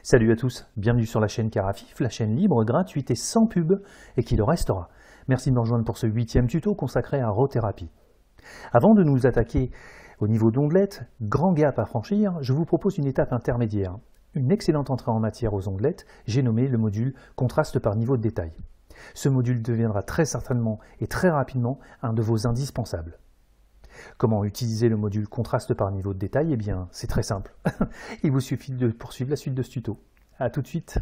Salut à tous, bienvenue sur la chaîne Carafif, la chaîne libre, gratuite et sans pub, et qui le restera. Merci de me rejoindre pour ce 8e tuto consacré à rothérapie. Avant de nous attaquer au niveau d'onglettes, grand gap à franchir, je vous propose une étape intermédiaire. Une excellente entrée en matière aux onglettes, j'ai nommé le module contraste par niveau de détail. Ce module deviendra très certainement et très rapidement un de vos indispensables. Comment utiliser le module contraste par niveau de détail? Eh bien, c'est très simple. Il vous suffit de poursuivre la suite de ce tuto. A tout de suite.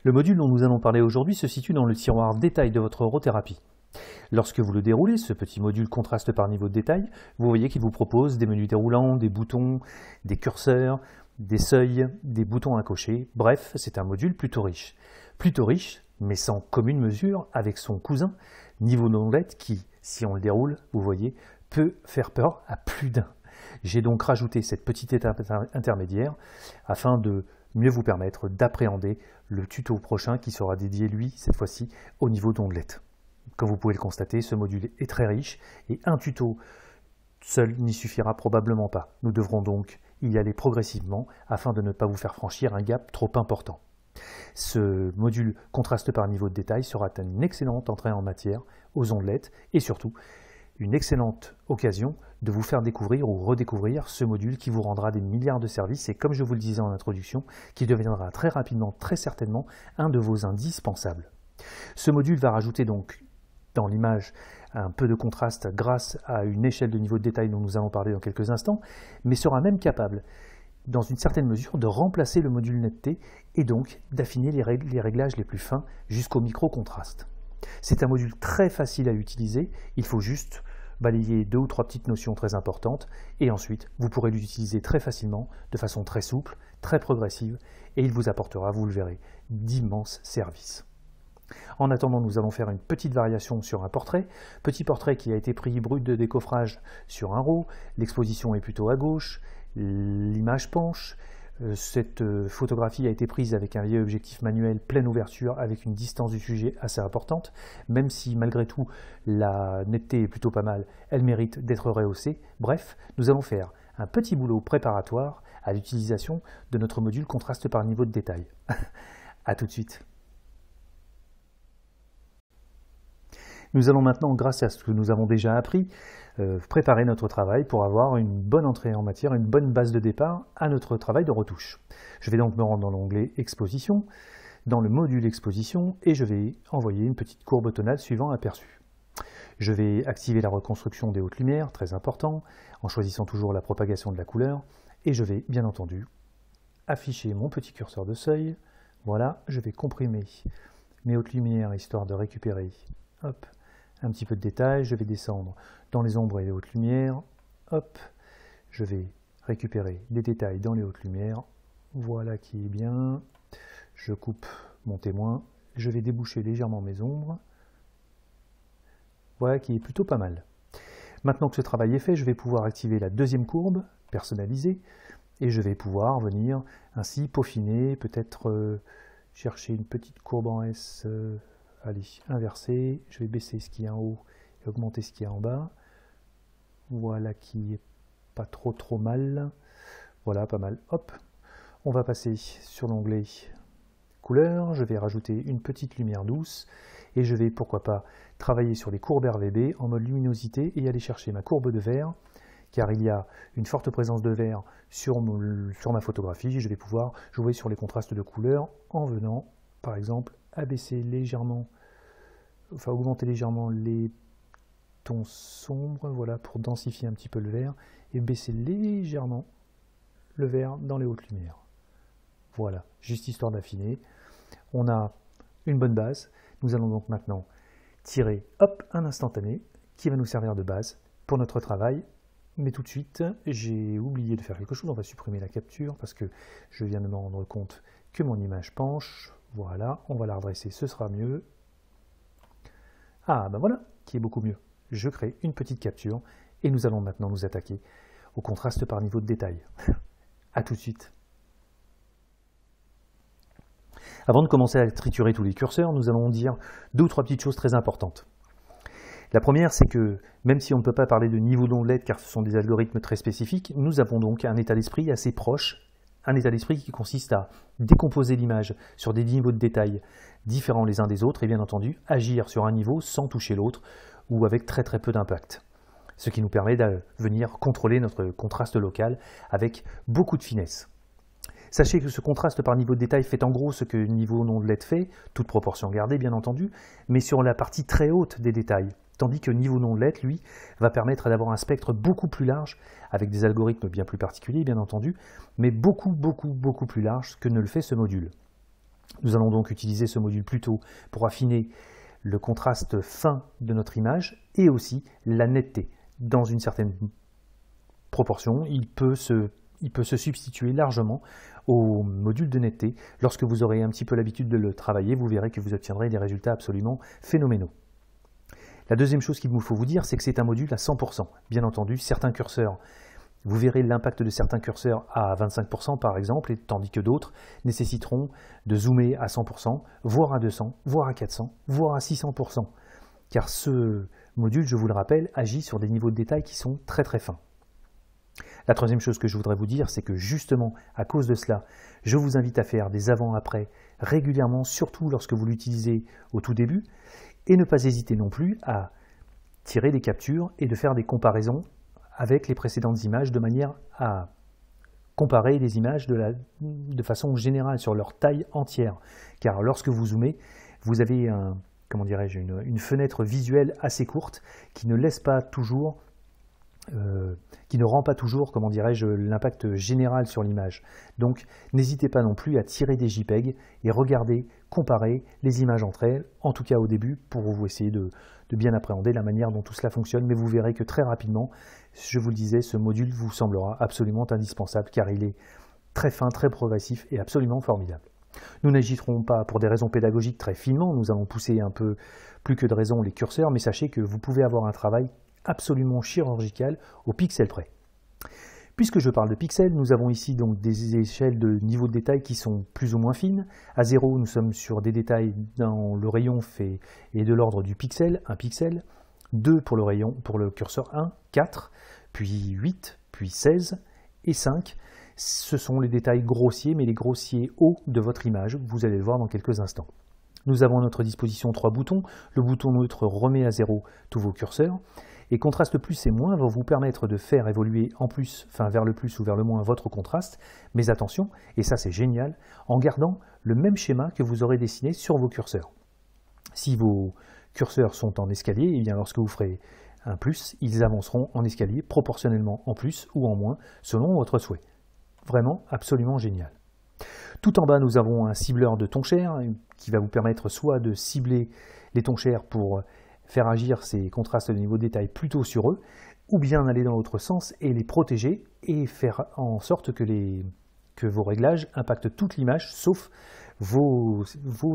Le module dont nous allons parler aujourd'hui se situe dans le tiroir détail de votre rothérapie. Lorsque vous le déroulez, ce petit module contraste par niveau de détail, vous voyez qu'il vous propose des menus déroulants, des boutons, des curseurs, des seuils, des boutons à cocher. Bref, c'est un module plutôt riche. Plutôt riche, mais sans commune mesure avec son cousin, niveau d'onglettes qui, si on le déroule, vous voyez, peut faire peur à plus d'un. J'ai donc rajouté cette petite étape intermédiaire afin de mieux vous permettre d'appréhender le tuto prochain qui sera dédié, lui, cette fois-ci, au niveau d'onglettes. Comme vous pouvez le constater, ce module est très riche et un tuto seul n'y suffira probablement pas. Nous devrons donc y aller progressivement afin de ne pas vous faire franchir un gap trop important. Ce module contraste par niveau de détail sera une excellente entrée en matière aux onglettes et surtout une excellente occasion de vous faire découvrir ou redécouvrir ce module qui vous rendra des milliards de services et, comme je vous le disais en introduction, qui deviendra très rapidement, très certainement, un de vos indispensables. Ce module va rajouter donc dans l'image un peu de contraste grâce à une échelle de niveau de détail dont nous allons parler dans quelques instants, mais sera même capable, dans une certaine mesure, de remplacer le module netteté et donc d'affiner les réglages les plus fins jusqu'au micro-contraste. C'est un module très facile à utiliser, il faut juste balayer 2 ou 3 petites notions très importantes et ensuite vous pourrez l'utiliser très facilement, de façon très souple, très progressive et il vous apportera, vous le verrez, d'immenses services. En attendant, nous allons faire une petite variation sur un portrait. Petit portrait qui a été pris brut de décoffrage sur un RAW. L'exposition est plutôt à gauche, l'image penche. Cette photographie a été prise avec un vieil objectif manuel pleine ouverture avec une distance du sujet assez importante. Même si malgré tout la netteté est plutôt pas mal, elle mérite d'être rehaussée. Bref, nous allons faire un petit boulot préparatoire à l'utilisation de notre module contraste par niveau de détail. A tout de suite. Nous allons maintenant, grâce à ce que nous avons déjà appris, préparer notre travail pour avoir une bonne entrée en matière, une bonne base de départ à notre travail de retouche. Je vais donc me rendre dans l'onglet Exposition, dans le module Exposition, et je vais envoyer une petite courbe tonale suivant aperçu. Je vais activer la reconstruction des hautes lumières, très important, en choisissant toujours la propagation de la couleur, et je vais, bien entendu, afficher mon petit curseur de seuil. Voilà, je vais comprimer mes hautes lumières, histoire de récupérer, hop, un petit peu de détail. Je vais descendre dans les ombres et les hautes lumières. Hop, je vais récupérer des détails dans les hautes lumières. Voilà qui est bien. Je coupe mon témoin. Je vais déboucher légèrement mes ombres. Voilà qui est plutôt pas mal. Maintenant que ce travail est fait, je vais pouvoir activer la deuxième courbe, personnalisée, et je vais pouvoir venir ainsi peaufiner, peut-être chercher une petite courbe en S. Allez, inverser, je vais baisser ce qui est en haut et augmenter ce qui est en bas. Voilà qui est pas trop mal. Voilà, pas mal. Hop, on va passer sur l'onglet couleur. Je vais rajouter une petite lumière douce et je vais, pourquoi pas, travailler sur les courbes RVB en mode luminosité et aller chercher ma courbe de vert, car il y a une forte présence de vert sur ma photographie. Je vais pouvoir jouer sur les contrastes de couleurs en venant, par exemple, abaisser légèrement, enfin augmenter légèrement les tons sombres, voilà, pour densifier un petit peu le vert, et baisser légèrement le vert dans les hautes lumières. Voilà, juste histoire d'affiner. On a une bonne base. Nous allons donc maintenant tirer, hop, un instantané qui va nous servir de base pour notre travail. Mais tout de suite, j'ai oublié de faire quelque chose. On va supprimer la capture parce que je viens de me rendre compte que mon image penche. Voilà, on va la redresser, ce sera mieux. Ah, ben voilà, qui est beaucoup mieux. Je crée une petite capture et nous allons maintenant nous attaquer au contraste par niveau de détail. A tout de suite. Avant de commencer à triturer tous les curseurs, nous allons dire 2 ou 3 petites choses très importantes. La première, c'est que même si on ne peut pas parler de niveau d'onglettes car ce sont des algorithmes très spécifiques, nous avons donc un état d'esprit assez proche Un état d'esprit qui consiste à décomposer l'image sur des niveaux de détail différents les uns des autres et bien entendu agir sur un niveau sans toucher l'autre ou avec très très peu d'impact. Ce qui nous permet de venir contrôler notre contraste local avec beaucoup de finesse. Sachez que ce contraste par niveau de détail fait en gros ce que niveau non de LED fait, toute proportion gardée bien entendu, mais sur la partie très haute des détails. Tandis que niveau non LED, lui, va permettre d'avoir un spectre beaucoup plus large, avec des algorithmes bien plus particuliers bien entendu, mais beaucoup plus large que ne le fait ce module. Nous allons donc utiliser ce module plutôt pour affiner le contraste fin de notre image et aussi la netteté. Dans une certaine proportion, il peut se substituer largement au module de netteté. Lorsque vous aurez un petit peu l'habitude de le travailler, vous verrez que vous obtiendrez des résultats absolument phénoménaux. La deuxième chose qu'il vous faut vous dire, c'est que c'est un module à 100%. Bien entendu, certains curseurs, vous verrez l'impact de certains curseurs à 25% par exemple, et tandis que d'autres nécessiteront de zoomer à 100%, voire à 200, voire à 400, voire à 600%. Car ce module, je vous le rappelle, agit sur des niveaux de détail qui sont très très fins. La troisième chose que je voudrais vous dire, c'est que justement, à cause de cela, je vous invite à faire des avant-après régulièrement, surtout lorsque vous l'utilisez au tout début, et ne pas hésiter non plus à tirer des captures et de faire des comparaisons avec les précédentes images de manière à comparer les images de façon générale sur leur taille entière. Car lorsque vous zoomez, vous avez une fenêtre visuelle assez courte qui ne laisse pas toujours qui ne rend pas toujours, l'impact général sur l'image. Donc, n'hésitez pas non plus à tirer des JPEG et regarder, comparer les images entre elles, en tout cas au début, pour vous essayer de bien appréhender la manière dont tout cela fonctionne. Mais vous verrez que très rapidement, je vous le disais, ce module vous semblera absolument indispensable, car il est très fin, très progressif et absolument formidable. Nous n'agiterons pas pour des raisons pédagogiques très finement, nous allons pousser un peu plus que de raison les curseurs, mais sachez que vous pouvez avoir un travail absolument chirurgical au pixel près. Puisque je parle de pixels, nous avons ici donc des échelles de niveau de détail qui sont plus ou moins fines. À 0, nous sommes sur des détails dans le rayon fait et de l'ordre du pixel, 1 pixel, 2 pour le curseur 1, 4, puis 8, puis 16 et 5. Ce sont les détails grossiers, mais les grossiers hauts de votre image, vous allez le voir dans quelques instants. Nous avons à notre disposition 3 boutons. Le bouton neutre remet à 0 tous vos curseurs. Et contraste plus et moins va vous permettre de faire évoluer en plus, vers le plus ou vers le moins votre contraste. Mais attention, et ça c'est génial, en gardant le même schéma que vous aurez dessiné sur vos curseurs. Si vos curseurs sont en escalier, et bien lorsque vous ferez un plus, ils avanceront en escalier proportionnellement en plus ou en moins selon votre souhait. Vraiment absolument génial. Tout en bas, nous avons un cibleur de tonchère qui va vous permettre soit de cibler les tonchères pour faire agir ces contrastes de niveau de détail plutôt sur eux, ou bien aller dans l'autre sens et les protéger et faire en sorte que vos réglages impactent toute l'image sauf vos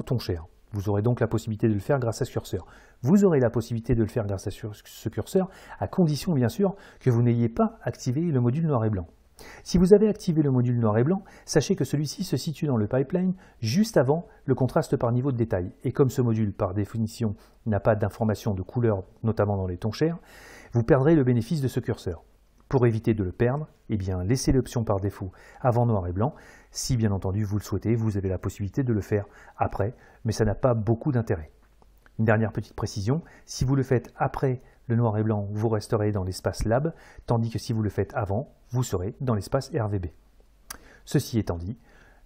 tonchères. Vous aurez donc la possibilité de le faire grâce à ce curseur. Vous aurez la possibilité de le faire grâce à ce curseur, à condition bien sûr que vous n'ayez pas activé le module noir et blanc. Si vous avez activé le module noir et blanc, sachez que celui-ci se situe dans le pipeline juste avant le contraste par niveau de détail. Et comme ce module, par définition, n'a pas d'information de couleur, notamment dans les tonchères, vous perdrez le bénéfice de ce curseur. Pour éviter de le perdre, eh bien, laissez l'option par défaut avant noir et blanc. Si bien entendu vous le souhaitez, vous avez la possibilité de le faire après, mais ça n'a pas beaucoup d'intérêt. Une dernière petite précision, si vous le faites après le noir et blanc, vous resterez dans l'espace Lab, tandis que si vous le faites avant, vous serez dans l'espace RVB. Ceci étant dit,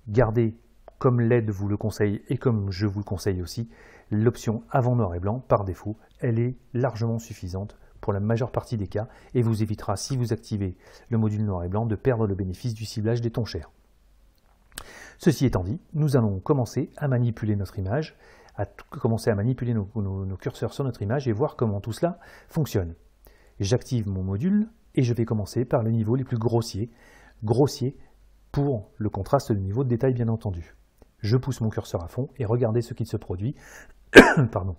gardez, comme LED vous le conseille et comme je vous le conseille aussi, l'option avant noir et blanc par défaut. Elle est largement suffisante pour la majeure partie des cas et vous évitera, si vous activez le module noir et blanc, de perdre le bénéfice du ciblage des tonchères. Ceci étant dit, nous allons commencer à manipuler notre image, commencer à manipuler nos curseurs sur notre image et voir comment tout cela fonctionne. J'active mon module et je vais commencer par les niveaux les plus grossiers pour le contraste de niveau de détail bien entendu. Je pousse mon curseur à fond et regardez ce qu'il se produit. Pardon.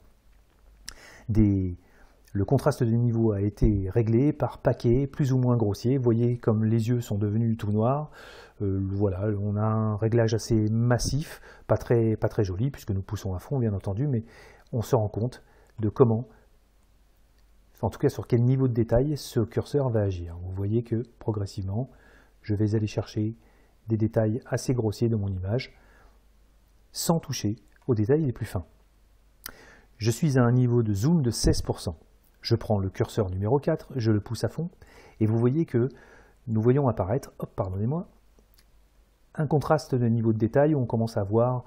Le contraste de niveau a été réglé par paquets plus ou moins grossiers. Vous voyez comme les yeux sont devenus tout noirs. Voilà, on a un réglage assez massif, pas très joli puisque nous poussons à fond bien entendu, mais on se rend compte de comment, en tout cas sur quel niveau de détail ce curseur va agir. Vous voyez que progressivement, je vais aller chercher des détails assez grossiers de mon image, sans toucher aux détails les plus fins. Je suis à un niveau de zoom de 16%. Je prends le curseur numéro 4, je le pousse à fond, et vous voyez que nous voyons apparaître, pardonnez-moi, un contraste de niveau de détail où on commence à voir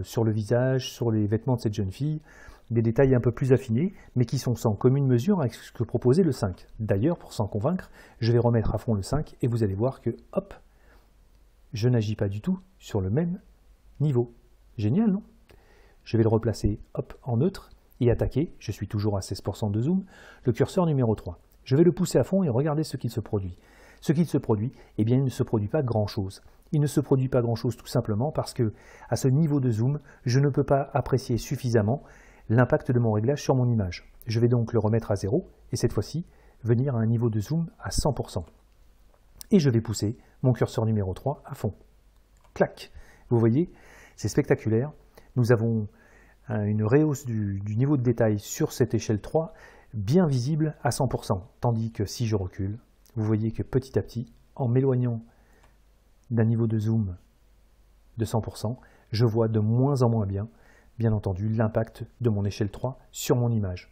sur le visage, sur les vêtements de cette jeune fille, des détails un peu plus affinés, mais qui sont sans commune mesure avec ce que proposait le 5. D'ailleurs, pour s'en convaincre, je vais remettre à fond le 5 et vous allez voir que, hop, je n'agis pas du tout sur le même niveau. Génial, non? Je vais le replacer, hop, en neutre et attaquer, je suis toujours à 16% de zoom, le curseur numéro 3. Je vais le pousser à fond et regarder ce qu'il se produit. Ce qu'il se produit, eh bien, il ne se produit pas grand-chose. Il ne se produit pas grand-chose tout simplement parce que, à ce niveau de zoom, je ne peux pas apprécier suffisamment l'impact de mon réglage sur mon image. Je vais donc le remettre à 0 et cette fois-ci, venir à un niveau de zoom à 100%. Et je vais pousser mon curseur numéro 3 à fond. Clac! Vous voyez, c'est spectaculaire. Nous avons une rehausse du niveau de détail sur cette échelle 3 bien visible à 100%. Tandis que si je recule, vous voyez que petit à petit, en m'éloignant d'un niveau de zoom de 100%, je vois de moins en moins bien entendu, l'impact de mon échelle 3 sur mon image.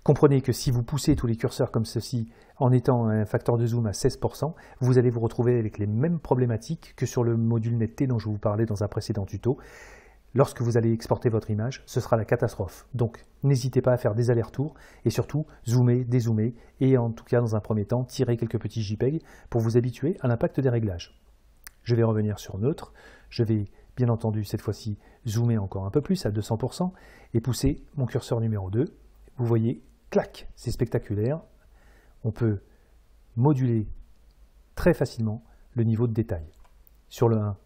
Comprenez que si vous poussez tous les curseurs comme ceci en étant un facteur de zoom à 16%, vous allez vous retrouver avec les mêmes problématiques que sur le module netteté dont je vous parlais dans un précédent tuto. Lorsque vous allez exporter votre image, ce sera la catastrophe. Donc, n'hésitez pas à faire des allers-retours et surtout, zoomer, dézoomer et en tout cas, dans un premier temps, tirer quelques petits JPEG pour vous habituer à l'impact des réglages. Je vais revenir sur neutre. Je vais, bien entendu, cette fois-ci, zoomer encore un peu plus à 200% et pousser mon curseur numéro 2. Vous voyez, clac, c'est spectaculaire. On peut moduler très facilement le niveau de détail. Sur le 1,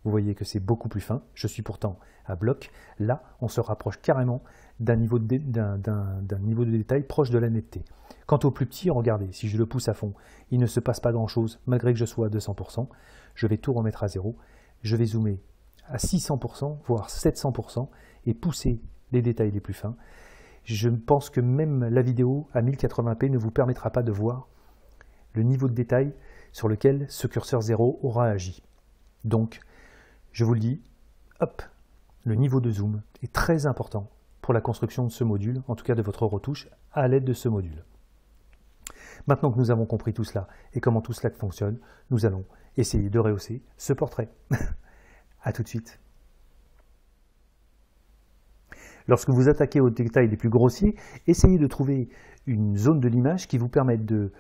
vous voyez que c'est beaucoup plus fin. Je suis pourtant à bloc. Là, on se rapproche carrément d'un niveau de détail proche de la netteté. Quant au plus petit, regardez, si je le pousse à fond, il ne se passe pas grand-chose, malgré que je sois à 200%. Je vais tout remettre à 0. Je vais zoomer à 600%, voire 700%, et pousser les détails les plus fins. Je pense que même la vidéo à 1080p ne vous permettra pas de voir le niveau de détail sur lequel ce curseur 0 aura agi. Donc, je vous le dis, hop, le niveau de zoom est très important pour la construction de ce module, en tout cas de votre retouche, à l'aide de ce module. Maintenant que nous avons compris tout cela et comment tout cela fonctionne, nous allons essayer de rehausser ce portrait. A tout de suite. Lorsque vous attaquez aux détails les plus grossiers, essayez de trouver une zone de l'image qui vous permette de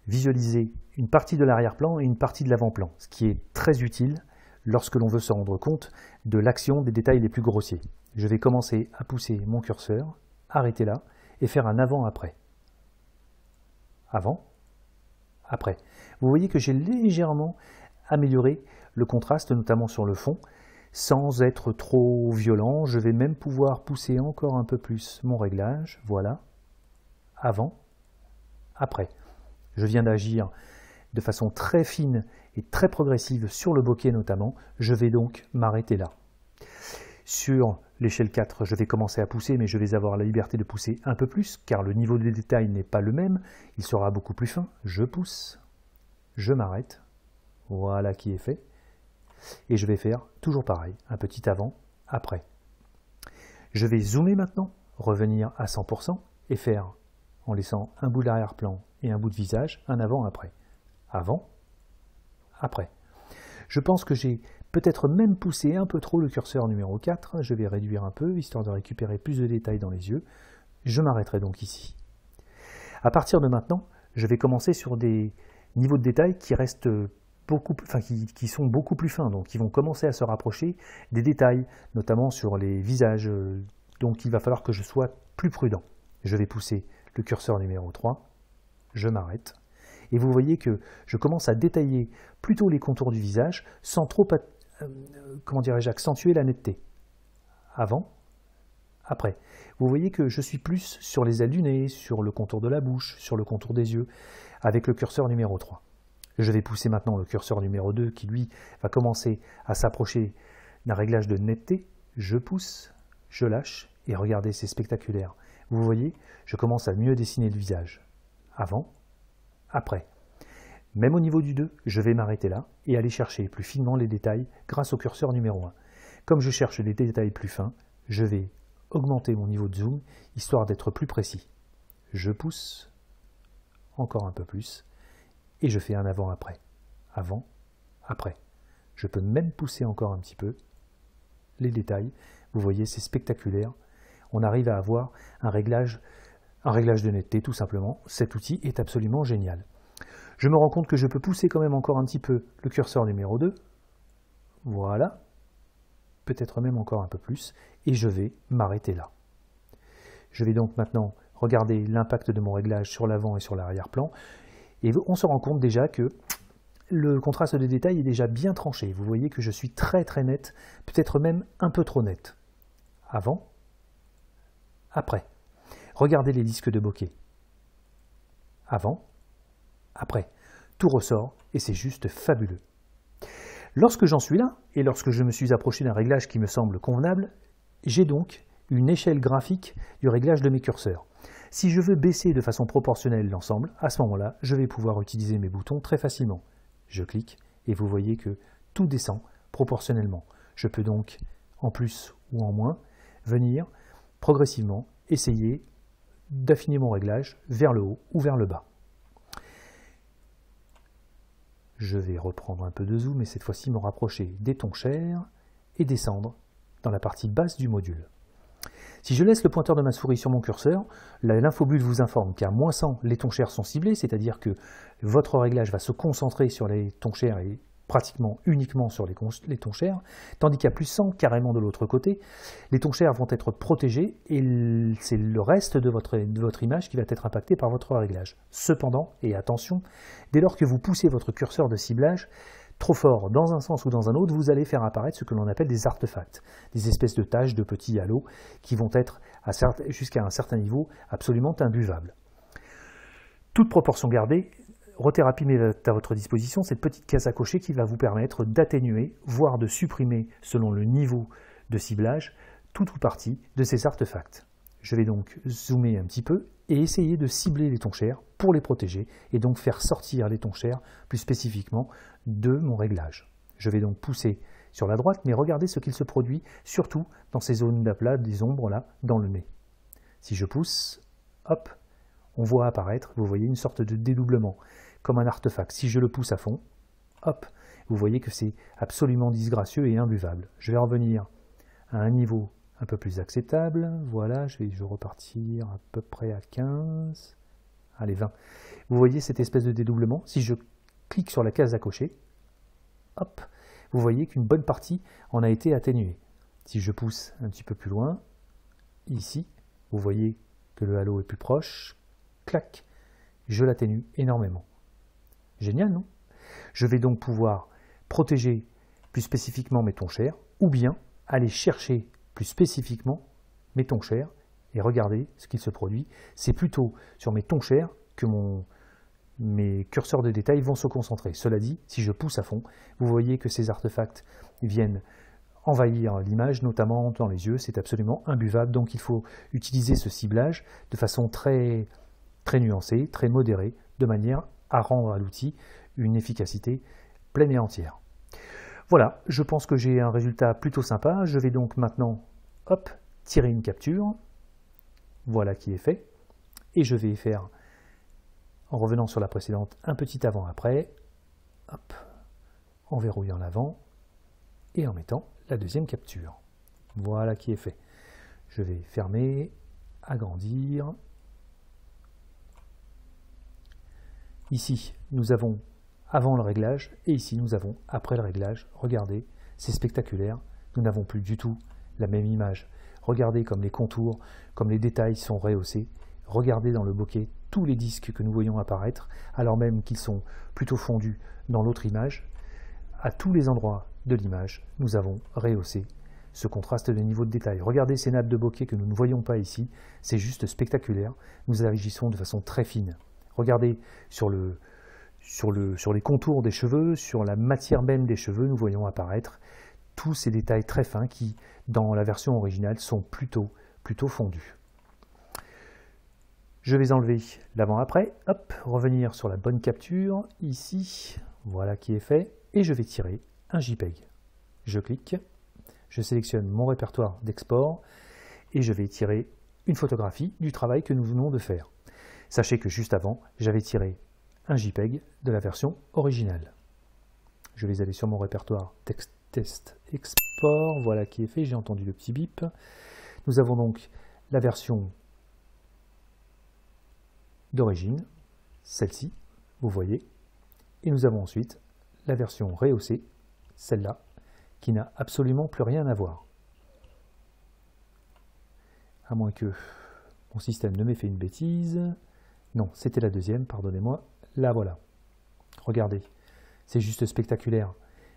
visualiser une partie de l'arrière-plan et une partie de l'avant-plan, ce qui est très utile lorsque l'on veut se rendre compte de l'action des détails les plus grossiers. Je vais commencer à pousser mon curseur, arrêter là, et faire un avant-après. Avant, après. Vous voyez que j'ai légèrement amélioré le contraste, notamment sur le fond, sans être trop violent. Je vais même pouvoir pousser encore un peu plus mon réglage. Voilà. Avant, après. Je viens d'agir de façon très fine et très progressive sur le bokeh notamment. Je vais donc m'arrêter là. Sur l'échelle 4, je vais commencer à pousser, mais je vais avoir la liberté de pousser un peu plus, car le niveau de détail n'est pas le même. Il sera beaucoup plus fin. Je pousse, je m'arrête. Voilà qui est fait. Et je vais faire toujours pareil, un petit avant, après. Je vais zoomer maintenant, revenir à 100% et faire, en laissant un bout de l'arrière-plan et un bout de visage, un avant-après. Avant, après. Je pense que j'ai peut-être même poussé un peu trop le curseur numéro 4. Je vais réduire un peu, histoire de récupérer plus de détails dans les yeux. Je m'arrêterai donc ici. À partir de maintenant, je vais commencer sur des niveaux de détail qui restent qui sont beaucoup plus fins, donc qui vont commencer à se rapprocher des détails, notamment sur les visages, donc il va falloir que je sois plus prudent. Je vais pousser le curseur numéro 3, je m'arrête, et vous voyez que je commence à détailler plutôt les contours du visage, sans trop, accentuer la netteté. Avant, après. Vous voyez que je suis plus sur les ailes du nez, sur le contour de la bouche, sur le contour des yeux, avec le curseur numéro 3. Je vais pousser maintenant le curseur numéro 2 qui, lui, va commencer à s'approcher d'un réglage de netteté. Je pousse, je lâche, et regardez, c'est spectaculaire. Vous voyez, je commence à mieux dessiner le visage. Avant, après. Même au niveau du 2, je vais m'arrêter là et aller chercher plus finement les détails grâce au curseur numéro 1. Comme je cherche des détails plus fins, je vais augmenter mon niveau de zoom, histoire d'être plus précis. Je pousse, encore un peu plus, et je fais un avant-après. Avant, après. Je peux même pousser encore un petit peu les détails. Vous voyez, c'est spectaculaire. On arrive à avoir un réglage de netteté, tout simplement. Cet outil est absolument génial. Je me rends compte que je peux pousser quand même encore un petit peu le curseur numéro 2. Voilà. Peut-être même encore un peu plus. Et je vais m'arrêter là. Je vais donc maintenant regarder l'impact de mon réglage sur l'avant et sur l'arrière-plan. Et on se rend compte déjà que le contraste de détail est déjà bien tranché. Vous voyez que je suis très très net, peut-être même un peu trop net. Avant, après. Regardez les disques de bokeh. Avant, après. Tout ressort et c'est juste fabuleux. Lorsque j'en suis là, et lorsque je me suis approché d'un réglage qui me semble convenable, j'ai donc une échelle graphique du réglage de mes curseurs. Si je veux baisser de façon proportionnelle l'ensemble, à ce moment-là, je vais pouvoir utiliser mes boutons très facilement. Je clique et vous voyez que tout descend proportionnellement. Je peux donc, en plus ou en moins, venir progressivement essayer d'affiner mon réglage vers le haut ou vers le bas. Je vais reprendre un peu de zoom et cette fois-ci me rapprocher des tons chers et descendre dans la partie basse du module. Si je laisse le pointeur de ma souris sur mon curseur, l'infobulle vous informe qu'à moins 100, les tons chers sont ciblés, c'est-à-dire que votre réglage va se concentrer sur les tons chers et pratiquement uniquement sur les tons chers, tandis qu'à plus 100, carrément de l'autre côté, les tons chers vont être protégés et c'est le reste de votre image qui va être impacté par votre réglage. Cependant, et attention, dès lors que vous poussez votre curseur de ciblage trop fort dans un sens ou dans un autre, vous allez faire apparaître ce que l'on appelle des artefacts, des espèces de taches, de petits halos qui vont être jusqu'à un certain niveau absolument imbuvables. Toute proportion gardée, Rothérapie met à votre disposition cette petite case à cocher qui va vous permettre d'atténuer, voire de supprimer, selon le niveau de ciblage, tout ou partie de ces artefacts. Je vais donc zoomer un petit peu et essayer de cibler les tons chers pour les protéger et donc faire sortir les tons chers plus spécifiquement de mon réglage. Je vais donc pousser sur la droite, mais regardez ce qu'il se produit, surtout dans ces zones d'aplat, des ombres là, dans le nez. Si je pousse, hop, on voit apparaître, vous voyez, une sorte de dédoublement, comme un artefact. Si je le pousse à fond, hop, vous voyez que c'est absolument disgracieux et imbuvable. Je vais revenir à un niveau un peu plus acceptable. Voilà, je vais repartir à peu près à 15, allez 20. Vous voyez cette espèce de dédoublement. Si je clique sur la case à cocher, hop, vous voyez qu'une bonne partie en a été atténuée. Si je pousse un petit peu plus loin, ici, vous voyez que le halo est plus proche, clac, je l'atténue énormément. Génial, non? Je vais donc pouvoir protéger plus spécifiquement mes tons chers, ou bien aller chercher plus spécifiquement mes tons chers, et regardez ce qu'il se produit. C'est plutôt sur mes tons chers que mes curseurs de détail vont se concentrer. Cela dit, si je pousse à fond, vous voyez que ces artefacts viennent envahir l'image, notamment dans les yeux. C'est absolument imbuvable, donc il faut utiliser ce ciblage de façon très, très nuancée, très modérée, de manière à rendre à l'outil une efficacité pleine et entière. Voilà, je pense que j'ai un résultat plutôt sympa. Je vais donc maintenant, hop, tirer une capture. Voilà qui est fait. Et je vais faire, en revenant sur la précédente, un petit avant-après. Hop, en verrouillant l'avant et en mettant la deuxième capture. Voilà qui est fait. Je vais fermer, agrandir. Ici, nous avons avant le réglage, et ici nous avons après le réglage. Regardez, c'est spectaculaire, nous n'avons plus du tout la même image. Regardez comme les contours, comme les détails sont rehaussés. Regardez dans le bokeh tous les disques que nous voyons apparaître, alors même qu'ils sont plutôt fondus dans l'autre image. À tous les endroits de l'image, nous avons rehaussé ce contraste de niveau de détail. Regardez ces nappes de bokeh que nous ne voyons pas ici, c'est juste spectaculaire. Nous agissons de façon très fine. Regardez sur les contours des cheveux, sur la matière même des cheveux, nous voyons apparaître tous ces détails très fins qui, dans la version originale, sont plutôt fondus. Je vais enlever l'avant-après, hop, revenir sur la bonne capture, ici, voilà qui est fait, et je vais tirer un JPEG. Je clique, je sélectionne mon répertoire d'export, et je vais tirer une photographie du travail que nous venons de faire. Sachez que juste avant, j'avais tiré un JPEG de la version originale. Je vais aller sur mon répertoire texte test export, voilà qui est fait, j'ai entendu le petit bip. Nous avons donc la version d'origine, celle-ci, vous voyez, et nous avons ensuite la version rehaussée, celle-là, qui n'a absolument plus rien à voir. À moins que mon système ne m'ait fait une bêtise. Non, c'était la deuxième, pardonnez-moi. Là, voilà. Regardez, c'est juste spectaculaire.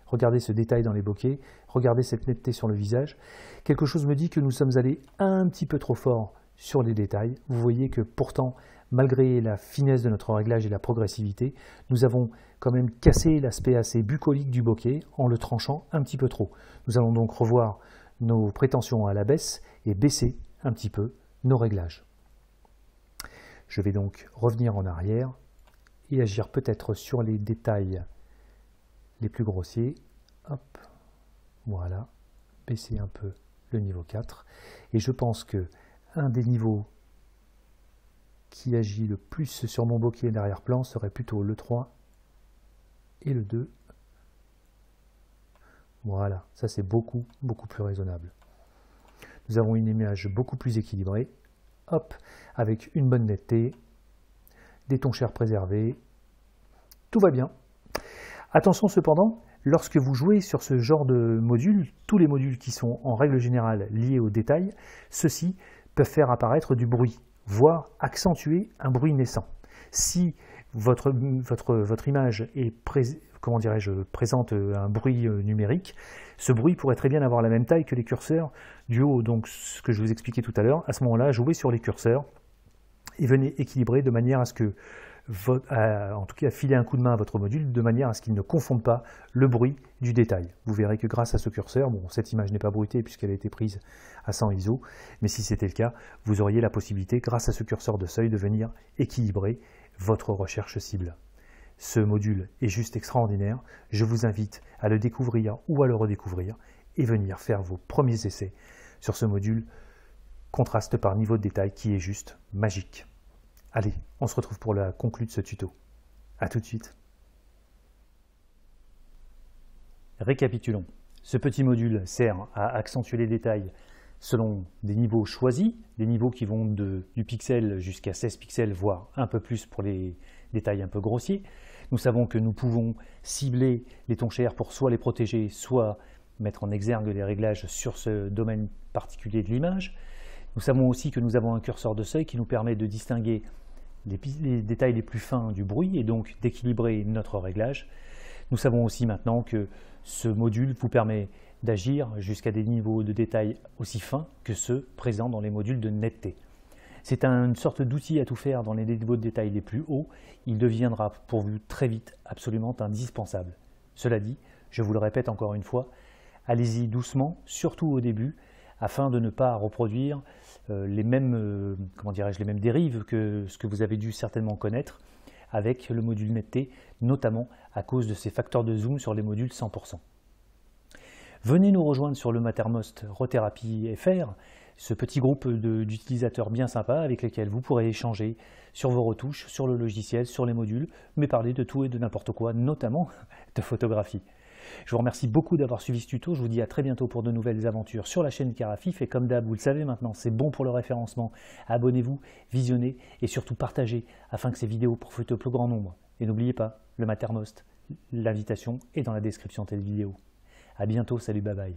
Regardez ce détail dans les bokeh, regardez cette netteté sur le visage. Quelque chose me dit que nous sommes allés un petit peu trop fort sur les détails. Vous voyez que pourtant, malgré la finesse de notre réglage et la progressivité, nous avons quand même cassé l'aspect assez bucolique du bokeh en le tranchant un petit peu trop. Nous allons donc revoir nos prétentions à la baisse et baisser un petit peu nos réglages. Je vais donc revenir en arrière et agir peut-être sur les détails les plus grossiers. Hop, voilà, baisser un peu le niveau 4. Et je pense que un des niveaux qui agit le plus sur mon bokeh d'arrière-plan serait plutôt le 3 et le 2. Voilà, ça c'est beaucoup plus raisonnable. Nous avons une image beaucoup plus équilibrée, hop, avec une bonne netteté, des tons chers préservés, tout va bien. Attention cependant, lorsque vous jouez sur ce genre de module, tous les modules qui sont en règle générale liés au détail, ceux-ci peuvent faire apparaître du bruit, voire accentuer un bruit naissant. Si votre image est présente un bruit numérique, ce bruit pourrait très bien avoir la même taille que les curseurs du haut. Donc ce que je vous expliquais tout à l'heure, à ce moment-là, jouez sur les curseurs et venez équilibrer de manière à ce que, en tout cas, filer un coup de main à votre module de manière à ce qu'il ne confonde pas le bruit du détail. Vous verrez que grâce à ce curseur, bon, cette image n'est pas bruitée puisqu'elle a été prise à 100 ISO, mais si c'était le cas, vous auriez la possibilité, grâce à ce curseur de seuil, de venir équilibrer votre recherche cible. Ce module est juste extraordinaire, je vous invite à le découvrir ou à le redécouvrir et venir faire vos premiers essais sur ce module contraste par niveau de détail qui est juste magique. Allez, on se retrouve pour la conclue de ce tuto. A tout de suite. Récapitulons. Ce petit module sert à accentuer les détails selon des niveaux choisis, des niveaux qui vont du pixel jusqu'à 16 pixels, voire un peu plus pour les détails un peu grossiers. Nous savons que nous pouvons cibler les tons chers pour soit les protéger, soit mettre en exergue les réglages sur ce domaine particulier de l'image. Nous savons aussi que nous avons un curseur de seuil qui nous permet de distinguer les détails les plus fins du bruit et donc d'équilibrer notre réglage. Nous savons aussi maintenant que ce module vous permet d'agir jusqu'à des niveaux de détail aussi fins que ceux présents dans les modules de netteté. C'est une sorte d'outil à tout faire dans les niveaux de détail les plus hauts. Il deviendra pour vous très vite absolument indispensable. Cela dit, je vous le répète encore une fois, allez-y doucement, surtout au début, afin de ne pas reproduire les mêmes dérives que ce que vous avez dû certainement connaître avec le module netteté, notamment à cause de ces facteurs de zoom sur les modules 100%. Venez nous rejoindre sur le Mattermost Rotherapy FR, ce petit groupe d'utilisateurs bien sympas avec lesquels vous pourrez échanger sur vos retouches, sur le logiciel, sur les modules, mais parler de tout et de n'importe quoi, notamment de photographie. Je vous remercie beaucoup d'avoir suivi ce tuto, je vous dis à très bientôt pour de nouvelles aventures sur la chaîne Carafif et comme d'hab, vous le savez maintenant, c'est bon pour le référencement. Abonnez-vous, visionnez et surtout partagez afin que ces vidéos profitent au plus grand nombre. Et n'oubliez pas, le Mattermost, l'invitation est dans la description de cette vidéo. A bientôt, salut, bye bye.